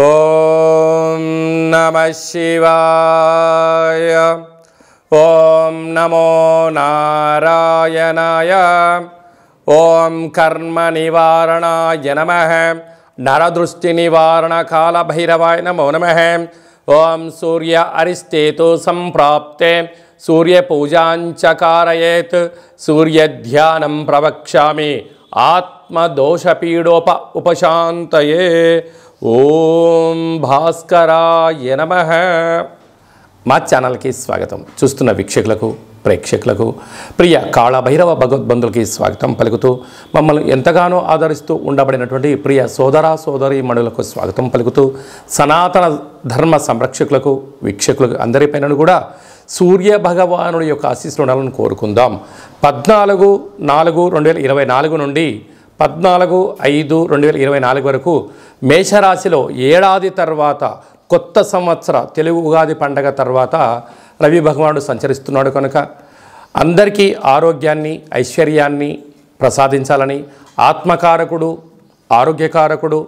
ఓం నమః శివాయ. ఓం నమో నారాయణాయ. ఓం కర్మ నివారణాయ నమః. నరదృష్టి నివారణ కాల భైరవాయ నమో నమః. ఓం సూర్య అరిష్టేతు సంప్రాప్తే సూర్య పూజాంచ కారయేత్. సూర్య ధ్యానం ప్రవక్ష్యామి ఆత్మదోషపీడోప ఉపశాంతయే. ఓం భాస్కరాయ నమః. మా ఛానల్కి స్వాగతం. చూస్తున్న వీక్షకులకు ప్రేక్షకులకు ప్రియ కాళభైరవ భగవద్బంధులకి స్వాగతం పలుకుతూ మమ్మల్ని ఎంతగానో ఆదరిస్తూ ఉండబడినటువంటి ప్రియ సోదర సోదరీమణులకు స్వాగతం పలుకుతూ సనాతన ధర్మ సంరక్షకులకు వీక్షకులకు అందరిపైన కూడా సూర్య భగవానుడి యొక్క ఆశీస్సులు ఉండాలని కోరుకుందాం. 14/4/2024 నుండి 14/5/2024 వరకు మేషరాశిలో ఏడాది తర్వాత కొత్త సంవత్సర తెలుగు ఉగాది పండగ తర్వాత రవి భగవానుడు సంచరిస్తున్నాడు కనుక అందరికీ ఆరోగ్యాన్ని ఐశ్వర్యాన్ని ప్రసాదించాలని ఆత్మకారకుడు ఆరోగ్యకారకుడు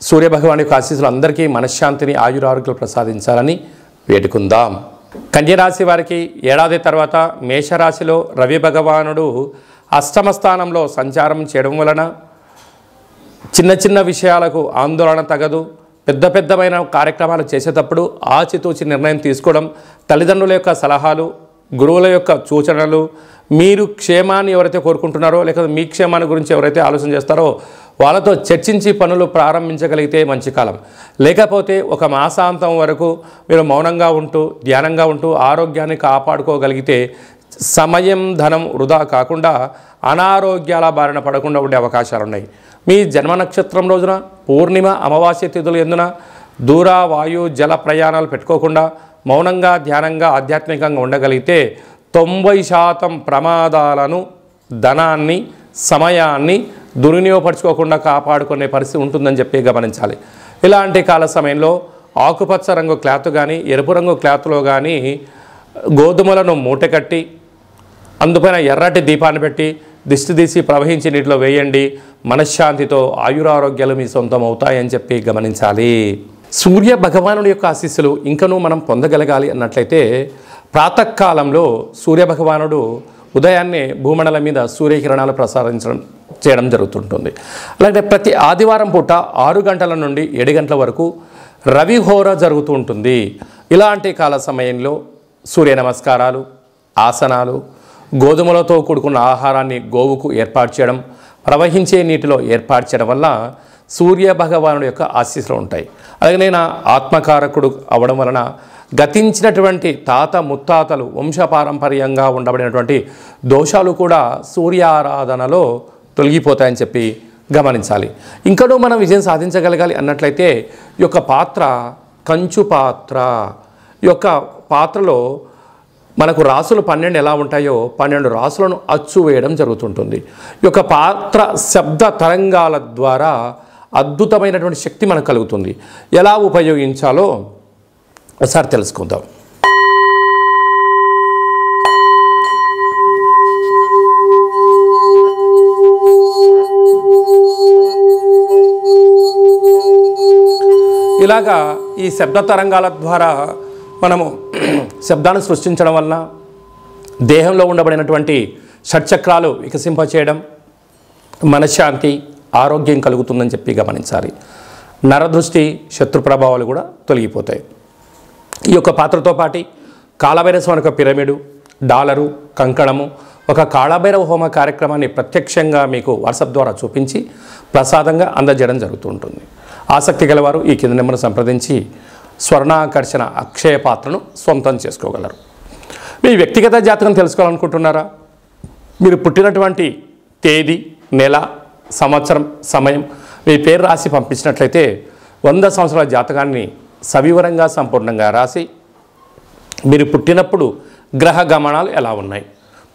సూర్యభగవాని యొక్క ఆశీస్సులు అందరికీ మనశ్శాంతిని ఆయురారోగ్యాలు ప్రసాదించాలని వేడుకుందాం. కన్యరాశి వారికి ఏడాది తర్వాత మేషరాశిలో రవి భగవానుడు అష్టమ స్థానంలో సంచారం చేయడం వలన చిన్న చిన్న విషయాలకు ఆందోళన తగదు. పెద్దమైన కార్యక్రమాలు చేసేటప్పుడు ఆచితూచి నిర్ణయం తీసుకోవడం, తల్లిదండ్రుల యొక్క సలహాలు, గురువుల యొక్క సూచనలు, మీరు క్షేమాన్ని ఎవరైతే కోరుకుంటున్నారో లేకపోతే మీ క్షేమాన్ని గురించి ఎవరైతే ఆలోచన చేస్తారో వాళ్ళతో చర్చించి పనులు ప్రారంభించగలిగితే మంచి కాలం. లేకపోతే ఒక మాసాంతం వరకు మీరు మౌనంగా ఉంటూ ధ్యానంగా ఉంటూ ఆరోగ్యాన్ని కాపాడుకోగలిగితే సమయం ధనం వృధా కాకుండా అనారోగ్యాల బారిన పడకుండా ఉండే అవకాశాలు ఉన్నాయి. మీ జన్మ నక్షత్రం రోజున పూర్ణిమ అమావాస్య తిథులు ఎందున దూర వాయు జల ప్రయాణాలు పెట్టుకోకుండా మౌనంగా ధ్యానంగా ఆధ్యాత్మికంగా ఉండగలిగితే 90% ప్రమాదాలను ధనాన్ని సమయాన్ని దుర్వినియోగపరచుకోకుండా కాపాడుకునే పరిస్థితి ఉంటుందని చెప్పి గమనించాలి. ఇలాంటి కాల సమయంలో ఆకుపచ్చ రంగు క్లాత్ కానీ ఎరుపు రంగు క్లాత్లో కానీ గోధుమలను మూటకట్టి అందుపైన ఎర్రటి దీపాన్ని పెట్టి దిష్టి తీసి ప్రవహించి నీటిలో వేయండి. మనశ్శాంతితో ఆయురారోగ్యాలు మీ సొంతం అవుతాయని చెప్పి గమనించాలి. సూర్య భగవానుడి యొక్క ఆశీస్సులు ఇంకనూ మనం పొందగలగాలి అన్నట్లయితే ప్రాతకాలంలో సూర్య భగవానుడు ఉదయాన్నే భూమండలం మీద సూర్యకిరణాలు చేయడం జరుగుతుంటుంది. అలాగే ప్రతి ఆదివారం పూట 6 గంటల నుండి 7 గంటల వరకు రవిహోర జరుగుతూ ఉంటుంది. ఇలాంటి కాల సమయంలో సూర్య నమస్కారాలు, ఆసనాలు, గోధుమలతో కూడుకున్న ఆహారాన్ని గోవుకు ఏర్పాటు చేయడం, ప్రవహించే నీటిలో ఏర్పాటు చేయడం వల్ల సూర్య భగవానుడి యొక్క ఆశీస్సులు ఉంటాయి. అలాగే నేను ఆత్మకారకుడు అవడం వలన గతించినటువంటి తాత ముత్తాతలు వంశపారంపర్యంగా ఉండబడినటువంటి దోషాలు కూడా సూర్య ఆరాధనలో తొలగిపోతాయని చెప్పి గమనించాలి. ఇంకనూ మనం విజయం సాధించగలగాలి అన్నట్లయితే ఈ యొక్క పాత్ర కంచు పాత్ర. ఈ యొక్క పాత్రలో మనకు రాసులు 12 ఎలా ఉంటాయో 12 రాసులను అచ్చు వేయడం జరుగుతుంటుంది. ఈ యొక్క పాత్ర శబ్ద తరంగాల ద్వారా అద్భుతమైనటువంటి శక్తి మనకు కలుగుతుంది. ఎలా ఉపయోగించాలో ఒకసారి తెలుసుకుందాం. ఇలాగా ఈ శబ్ద తరంగాల ద్వారా మనము శబ్దాన్ని సృష్టించడం వలన దేహంలో ఉండబడినటువంటి షట్చక్రాలు వికసింపచేయడం, మనశ్శాంతి ఆరోగ్యం కలుగుతుందని చెప్పి గమనించాలి. నరదృష్టి శత్రు ప్రభావాలు కూడా తొలగిపోతాయి. ఈ యొక్క పాత్రతో పాటు కాళభైరవ స్వామి యొక్క పిరమిడు, డాలరు, కంకణము, ఒక కాళభైరవ హోమ కార్యక్రమాన్ని ప్రత్యక్షంగా మీకు వాట్సాప్ ద్వారా చూపించి ప్రసాదంగా అందజేయడం జరుగుతూ ఉంటుంది. ఆసక్తి గలవారు ఈ కింద నెంబర్ను సంప్రదించి స్వర్ణాకర్షణ అక్షయ పాత్రను సొంతం చేసుకోగలరు. మీ వ్యక్తిగత జాతకం తెలుసుకోవాలనుకుంటున్నారా? మీరు పుట్టినటువంటి తేదీ, నెల, సంవత్సరం, సమయం మీ పేరు రాసి పంపించినట్లయితే 100 సంవత్సరాల జాతకాన్ని సవివరంగా సంపూర్ణంగా రాసి మీరు పుట్టినప్పుడు గ్రహ గమనాలు ఎలా ఉన్నాయి,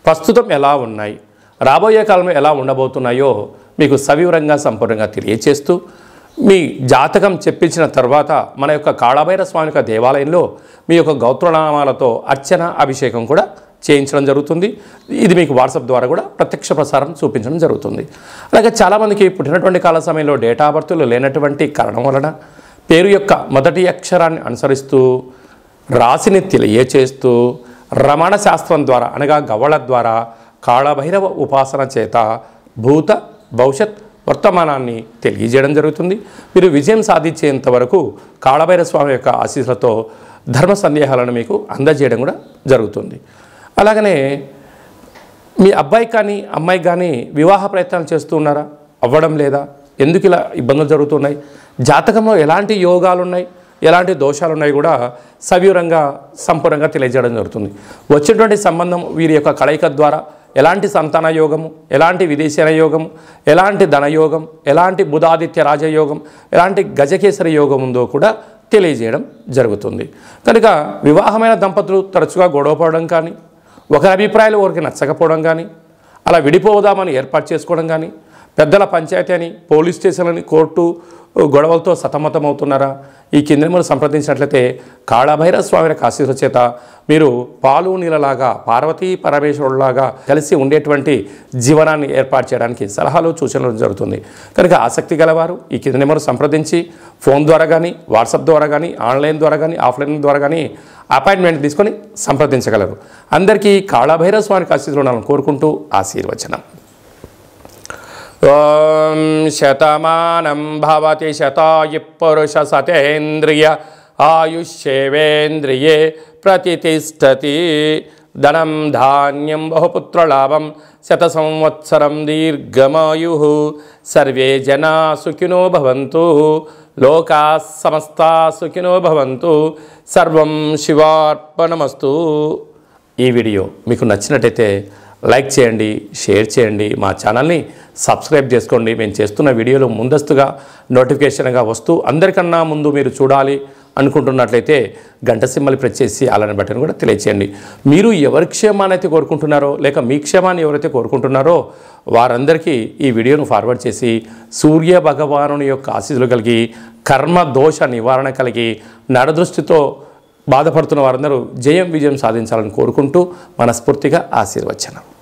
ప్రస్తుతం ఎలా ఉన్నాయి, రాబోయే కాలంలో ఎలా ఉండబోతున్నాయో మీకు సవివరంగా సంపూర్ణంగా తెలియచేస్తూ మీ జాతకం చెప్పించిన తర్వాత మన యొక్క కాళభైరవ స్వామి యొక్క దేవాలయంలో మీ యొక్క గోత్రనామాలతో అర్చన అభిషేకం కూడా చేయించడం జరుగుతుంది. ఇది మీకు వాట్సాప్ ద్వారా కూడా ప్రత్యక్ష ప్రసారం చూపించడం జరుగుతుంది. అలాగే చాలామందికి పుట్టినటువంటి కాల సమయంలో డేటా బర్త్లు లేనటువంటి కారణం వలన పేరు యొక్క మొదటి అక్షరాన్ని అనుసరిస్తూ రాశిని తెలియచేస్తూ రమణ శాస్త్రం ద్వారా అనగా గవ్వళ ద్వారా కాళభైరవ ఉపాసన చేత భూత భవిష్యత్ వర్తమానాన్ని తెలియజేయడం జరుగుతుంది. మీరు విజయం సాధించేంత వరకు కాళభైరవ స్వామి యొక్క ఆశీస్సులతో ధర్మ సందేహాలను మీకు అందజేయడం కూడా జరుగుతుంది. అలాగనే మీ అబ్బాయి కానీ అమ్మాయి కానీ వివాహ ప్రయత్నాలు చేస్తూ ఉన్నారా? అవ్వడం లేదా? ఎందుకు ఇలా ఇబ్బందులు జరుగుతున్నాయి? జాతకంలో ఎలాంటి యోగాలు ఉన్నాయి, ఎలాంటి దోషాలు ఉన్నాయి కూడా సవివరంగా సంపూర్ణంగా తెలియజేయడం జరుగుతుంది. వచ్చేటువంటి సంబంధం వీరి యొక్క కలయిక ద్వారా ఎలాంటి సంతాన యోగము, ఎలాంటి విదేశీయ యోగము, ఎలాంటి ధనయోగం, ఎలాంటి బుధాదిత్య రాజయోగం, ఎలాంటి గజకేసరి యోగం ఉందో కూడా తెలియజేయడం జరుగుతుంది. కనుక వివాహమైన దంపతులు తరచుగా గొడవపడడం కానీ, ఒకరి అభిప్రాయాలు ఒకరికి నచ్చకపోవడం కానీ, అలా విడిపోదామని ఏర్పాటు చేసుకోవడం కానీ, పెద్దల పంచాయతీ అని, పోలీస్ స్టేషన్లని, కోర్టు గొడవలతో సతమతమవుతున్నారా? ఈ కిందములు సంప్రదించినట్లయితే కాళభైరవ స్వామి యొక్క ఆశీస్సుల చేత మీరు పాలు నీళ్ళలాగా పార్వతీ పరమేశ్వరులాగా కలిసి ఉండేటువంటి జీవనాన్ని ఏర్పాటు చేయడానికి సలహాలు సూచనలు జరుగుతుంది. కనుక ఆసక్తి గలవారు ఈ కింద నెంబర్ సంప్రదించి ఫోన్ ద్వారా కానీ, వాట్సాప్ ద్వారా కానీ, ఆన్లైన్ ద్వారా కానీ, ఆఫ్లైన్ ద్వారా కానీ అపాయింట్మెంట్ తీసుకొని సంప్రదించగలరు. అందరికీ కాళభైరవ స్వామికి ఆశీస్సులు ఉండాలని కోరుకుంటూ ఆశీర్వచనం. ఓం శతమానం భవతి శతాయు పురుష సతేంద్రియ ఆయుష్యేవేంద్రియే ప్రతిష్టతి. ధనం ధాన్యం బహుపుత్రలాభం శత సంవత్సరం దీర్ఘమాయు. సర్వే జనా సుఖినో భవంతు. లోకా సమస్తా సుఖినో భవంతు. సర్వం శివార్పణమస్తు. ఈ వీడియో మీకు నచ్చినట్టయితే లైక్ చేయండి, షేర్ చేయండి, మా ఛానల్ని సబ్స్క్రైబ్ చేసుకోండి. మేము చేస్తున్న వీడియోలు ముందస్తుగా నోటిఫికేషన్గా వస్తూ అందరికన్నా ముందు మీరు చూడాలి అనుకుంటున్నట్లయితే గంట సింబల్ ప్రెస్ చేసి అలానే బటన్ కూడా తెలియచేయండి. మీరు ఎవరి క్షేమాన్ని అయితే కోరుకుంటున్నారో లేక మీ క్షేమాన్ని ఎవరైతే కోరుకుంటున్నారో వారందరికీ ఈ వీడియోను ఫార్వర్డ్ చేసి సూర్య భగవానుని యొక్క ఆశీస్సులు కలిగి కర్మ దోష నివారణ కలిగి నరదృష్టితో బాధపడుతున్న వారందరూ విజయం సాధించాలని కోరుకుంటూ మనస్ఫూర్తిగా ఆశీర్వచనం.